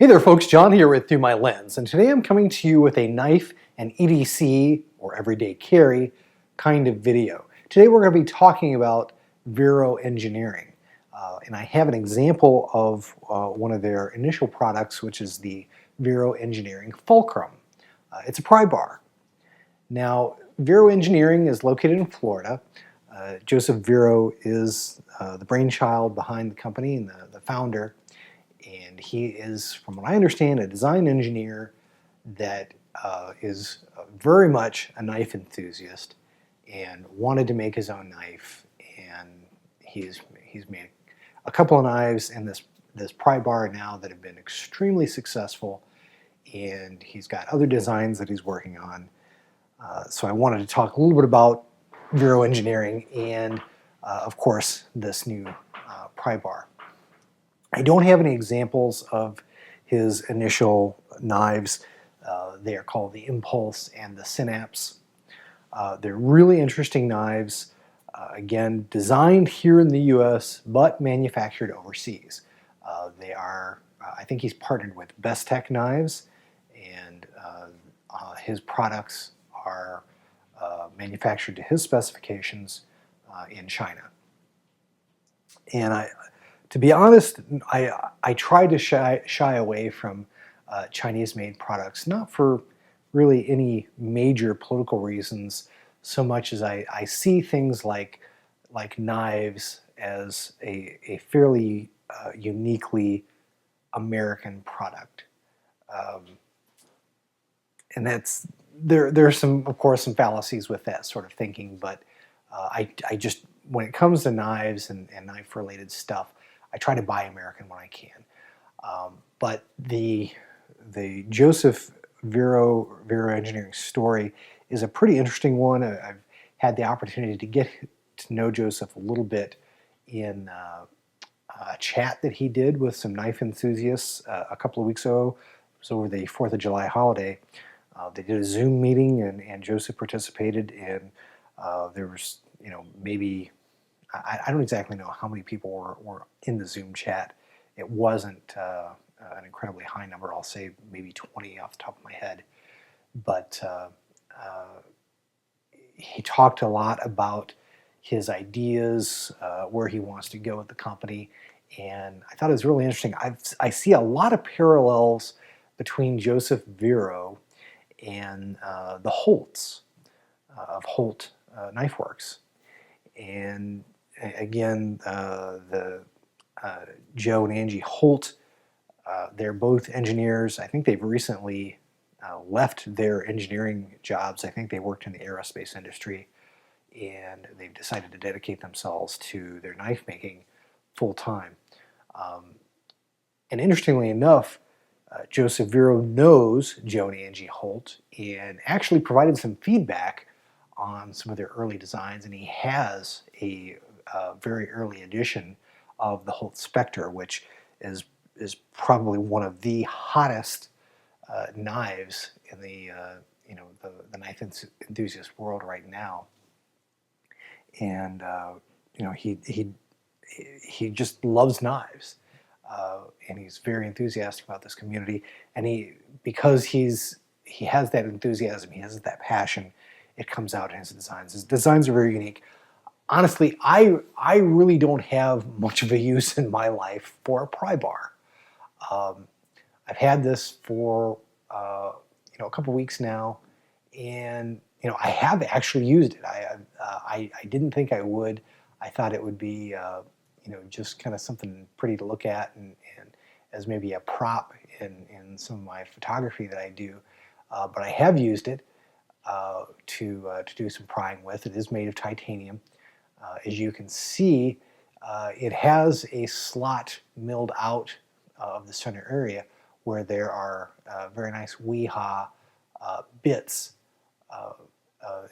Hey there folks, John here with Through My Lens, and today I'm coming to you with a knife and EDC, or everyday carry, kind of video. Today we're going to be talking about Vero Engineering, and I have an example of one of their initial products, which is the Vero Engineering Fulcrum. It's a pry bar. Now, Vero Engineering is located in Florida. Joseph Vero is the brainchild behind the company and the founder. And he is, from what I understand, a design engineer that is very much a knife enthusiast and wanted to make his own knife. And he's made a couple of knives and this pry bar now that have been extremely successful. And he's got other designs that he's working on. So I wanted to talk a little bit about Vero Engineering and, of course, this new pry bar. I don't have any examples of his initial knives. They are called the Impulse and the Synapse. They're really interesting knives, again, designed here in the US, but manufactured overseas. They are, I think he's partnered with Best Tech Knives, and his products are manufactured to his specifications in China. And to be honest, I try to shy away from Chinese-made products, not for really any major political reasons, so much as I see things like knives as a fairly uniquely American product. And there's some, of course, some fallacies with that sort of thinking, but I just, when it comes to knives and knife-related stuff, I try to buy American when I can. But the Joseph Vero Engineering story is a pretty interesting one. I've had the opportunity to get to know Joseph a little bit in a chat that he did with some knife enthusiasts a couple of weeks ago. It was over the 4th of July holiday. They did a Zoom meeting, and Joseph participated, and there was, maybe, I don't exactly know how many people were in the Zoom chat. It wasn't an incredibly high number. I'll say maybe 20 off the top of my head. But he talked a lot about his ideas, where he wants to go with the company, and I thought it was really interesting. I see a lot of parallels between Joseph Vero and the Holts of Holt Knife Works. And again, Joe and Angie Holt, they're both engineers. I think they've recently left their engineering jobs. I think they worked in the aerospace industry, and they've decided to dedicate themselves to their knife making full time. And interestingly enough, Joseph Vero knows Joe and Angie Holt and actually provided some feedback on some of their early designs, and he has a very early edition of the Holt Spectre, which is probably one of the hottest knives in the knife enthusiast world right now. And he just loves knives, and he's very enthusiastic about this community. And because he has that enthusiasm, he has that passion, it comes out in his designs. His designs are very unique. Honestly, I really don't have much of a use in my life for a pry bar. I've had this for a couple weeks now, and I have actually used it. I didn't think I would. I thought it would be just kind of something pretty to look at and as maybe a prop in some of my photography that I do. But I have used it to do some prying with. It is made of titanium. As you can see, it has a slot milled out of the center area where there are very nice Weehaw bits.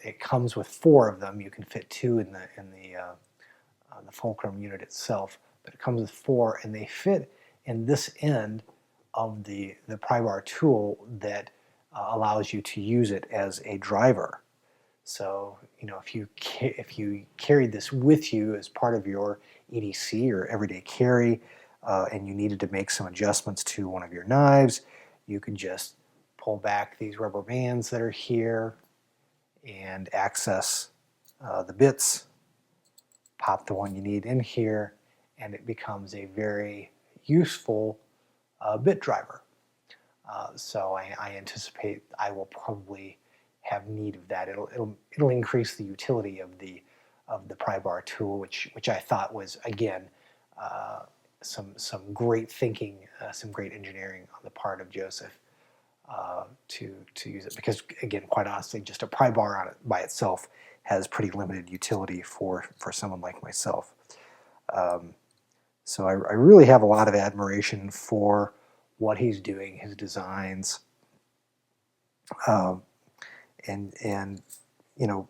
It comes with 4 of them. You can fit 2 in the Fulcrum unit itself, but it comes with 4, and they fit in this end of the pry bar tool that allows you to use it as a driver. So if you carried this with you as part of your EDC or everyday carry, and you needed to make some adjustments to one of your knives, you could just pull back these rubber bands that are here and access the bits, pop the one you need in here, and it becomes a very useful bit driver. So I anticipate I will probably have need of that. It'll increase the utility of the pry bar tool, which I thought was, again, some great thinking, some great engineering on the part of Joseph to use it. Because again, quite honestly, just a pry bar on it by itself has pretty limited utility for someone like myself. So I really have a lot of admiration for what he's doing, his designs, and you know,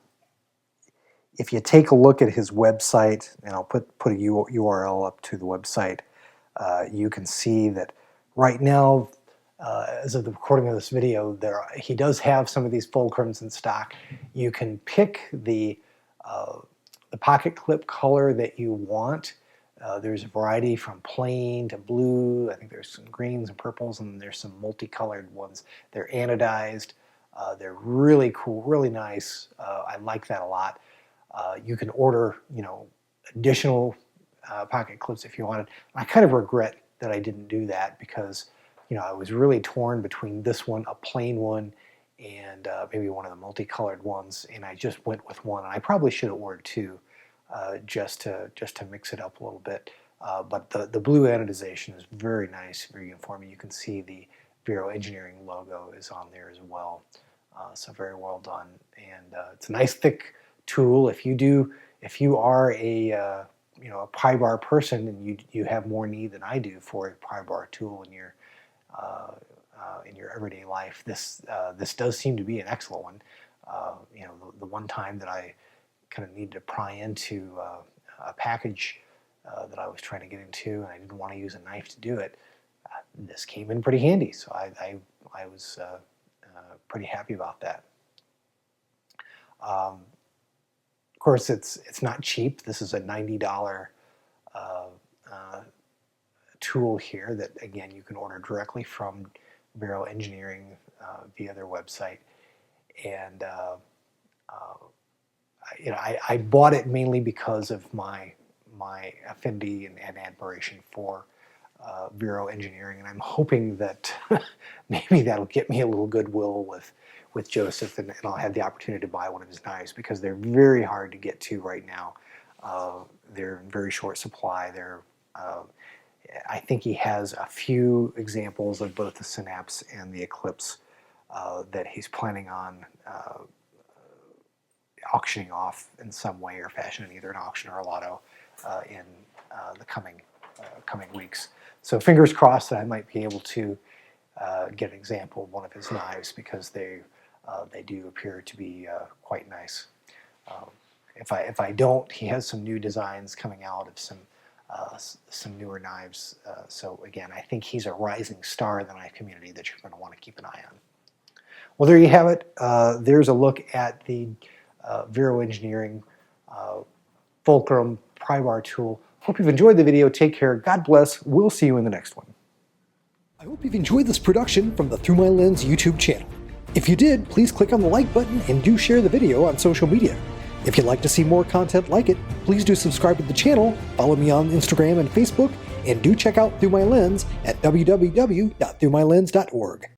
if you take a look at his website, and I'll put a URL up to the website, you can see that right now, as of the recording of this video, he does have some of these fulcrums in stock. You can pick the pocket clip color that you want. There's a variety from plain to blue. I think there's some greens and purples, and there's some multicolored ones. They're anodized. They're really cool, really nice. I like that a lot. You can order, additional pocket clips if you wanted. I kind of regret that I didn't do that because, I was really torn between this one, a plain one, and maybe one of the multicolored ones, and I just went with one. And I probably should have ordered two, just to mix it up a little bit. But the blue anodization is very nice, very uniform. You can see the Vero Engineering logo is on there as well. So very well done, and it's a nice thick tool. If you are a pry bar person and you have more need than I do for a pry bar tool in your everyday life, this does seem to be an excellent one. The one time that I kind of needed to pry into a package that I was trying to get into, and I didn't want to use a knife to do it, this came in pretty handy. So I was pretty happy about that. Of course, it's not cheap. This is a $90 tool here that, again, you can order directly from Vero Engineering via their website. And I bought it mainly because of my affinity and admiration for Vero Engineering, and I'm hoping that maybe that'll get me a little goodwill with Joseph, and I'll have the opportunity to buy one of his knives, because they're very hard to get to right now. They're in very short supply. I think he has a few examples of both the Synapse and the Eclipse that he's planning on auctioning off in some way or fashion, in either an auction or a lotto in the coming weeks. So fingers crossed that I might be able to get an example of one of his knives, because they do appear to be quite nice. If I don't, he has some new designs coming out of some newer knives. So again, I think he's a rising star in the knife community that you're going to want to keep an eye on. Well, there you have it. There's a look at the Vero Engineering Fulcrum pry bar tool. Hope you've enjoyed the video. Take care. God bless. We'll see you in the next one. I hope you've enjoyed this production from the Through My Lens YouTube channel. If you did, please click on the like button and do share the video on social media. If you'd like to see more content like it, please do subscribe to the channel, follow me on Instagram and Facebook, and do check out Through My Lens at www.throughmylens.org.